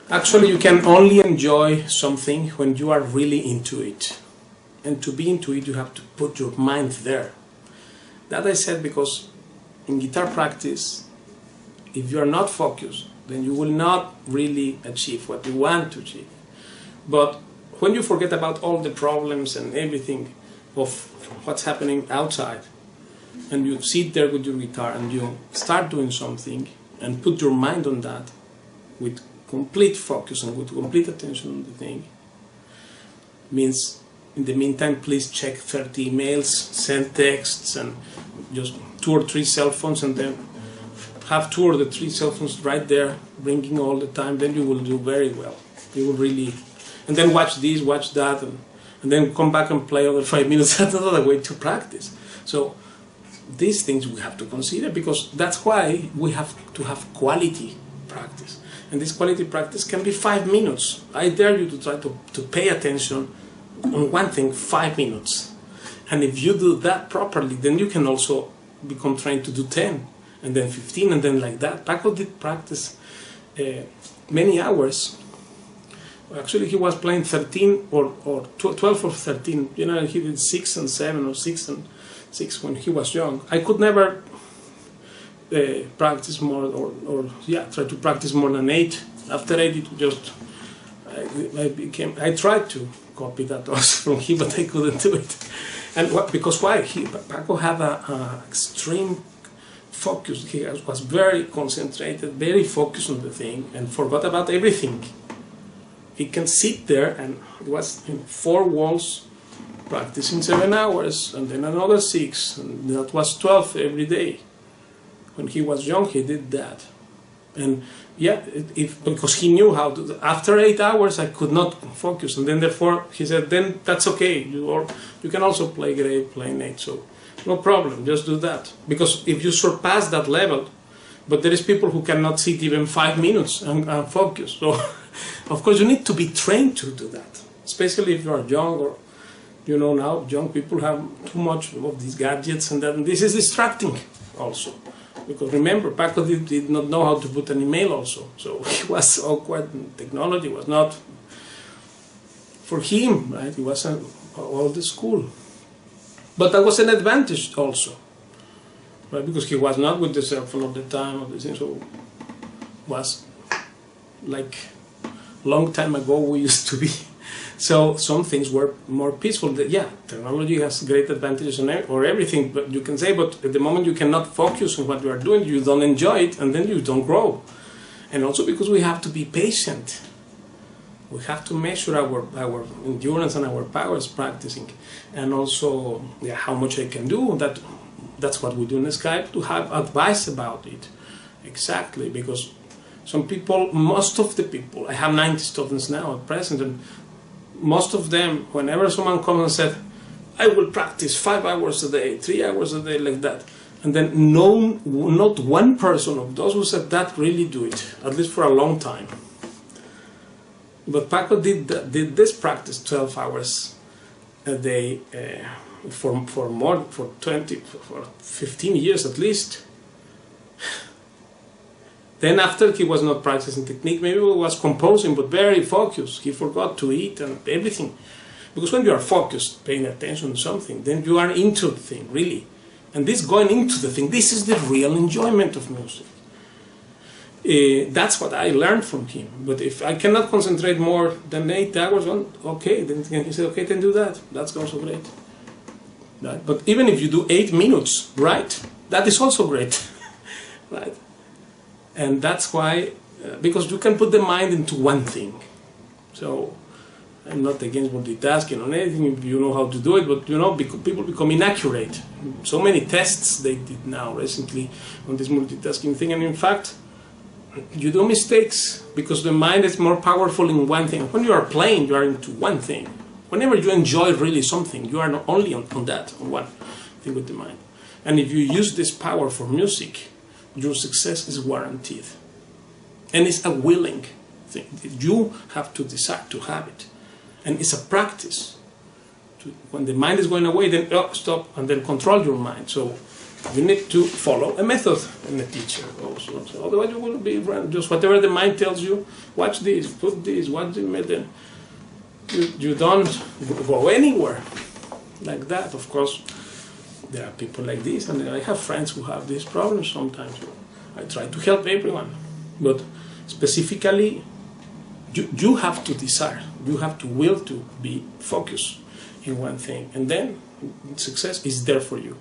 Actually, you can only enjoy something when you are really into it. And to be into it, you have to put your mind there. That I said because in guitar practice, if you are not focused, then you will not really achieve what you want to achieve. But when you forget about all the problems and everything of what's happening outside, and you sit there with your guitar and you start doing something and put your mind on that with complete focus and with complete attention on the thing, means in the meantime please check 30 emails, send texts, and just 2 or 3 cell phones, and then have 2 or 3 cell phones right there ringing all the time. Then you will do very well. You will really, and then watch this, watch that, and then come back and play other 5 minutes. That's another way to practice. So these things we have to consider, because that's why we have to have quality practice. And this quality practice can be 5 minutes. I dare you to try to pay attention on one thing 5 minutes. And if you do that properly, then you can also become trained to do 10, and then 15, and then like that. Paco did practice many hours. Actually, he was playing 13 or 12 or 13. You know, he did 6 and 7 or 6 and 6 when he was young. I could never practice more, or try to practice more than 8. After 8, it just I tried to copy that also from him, but I couldn't do it. And because why? Paco had a extreme focus. He was very concentrated, very focused on the thing, and forgot about everything. He can sit there, and it was in 4 walls practicing 7 hours, and then another 6, and that was 12 every day. When he was young, he did that. And yeah, because he knew how to. After 8 hours, I could not focus, and then therefore he said, "Then that's okay. You can also play grave, play 8, so no problem. Just do that." Because if you surpass that level, but there is people who cannot sit even 5 minutes and focus. So of course you need to be trained to do that, especially if you are young, or you know, now young people have too much of these gadgets, and then this is distracting also. Because remember, Paco did not know how to put an email also, so he was awkward, and technology was not for him, right? He was old school. But that was an advantage also, right? Because he was not with the cell phone all the time, or the thing, so was like long time ago we used to be. So some things were more peaceful. Yeah, technology has great advantages or everything, but you can say, but at the moment you cannot focus on what you are doing, you don't enjoy it, and then you don't grow. And also because we have to be patient. We have to measure our endurance and our powers practicing, and also how much I can do. That's what we do in Skype, to have advice about it. Exactly, because some people, most of the people, I have 90 students now at present, and most of them, whenever someone comes and said, I will practice 5 hours a day, 3 hours a day, like that. And then not one person of those who said that really do it, at least for a long time. But Paco did this practice 12 hours a day for 15 years at least. Then after, he was not practicing technique, maybe he was composing, but very focused. He forgot to eat and everything. Because when you are focused, paying attention to something, then you are into the thing, really. And this going into the thing, this is the real enjoyment of music. That's what I learned from him. But if I cannot concentrate more than 8 hours on, okay, then he said, okay, then do that. That's also great. Right? But even if you do 8 minutes, right, that is also great. Right? And that's why, because you can put the mind into one thing. So I'm not against multitasking or anything if you know how to do it, but you know, people become inaccurate. So many tests they did now recently on this multitasking thing, and in fact, you do mistakes because the mind is more powerful in one thing. When you are playing, you are into one thing. Whenever you enjoy really something, you are not only on that, on one thing with the mind. And if you use this power for music, your success is guaranteed. And it's a willing thing. You have to decide to have it. And it's a practice. When the mind is going away, then stop and then control your mind. So you need to follow a method and a teacher also. So otherwise you will be just whatever the mind tells you, watch this, put this, watch this, then you don't go anywhere like that. Of course, there are people like this, and I have friends who have these problems sometimes. I try to help everyone, but specifically, you have to desire, you have to will to be focused in one thing, and then success is there for you.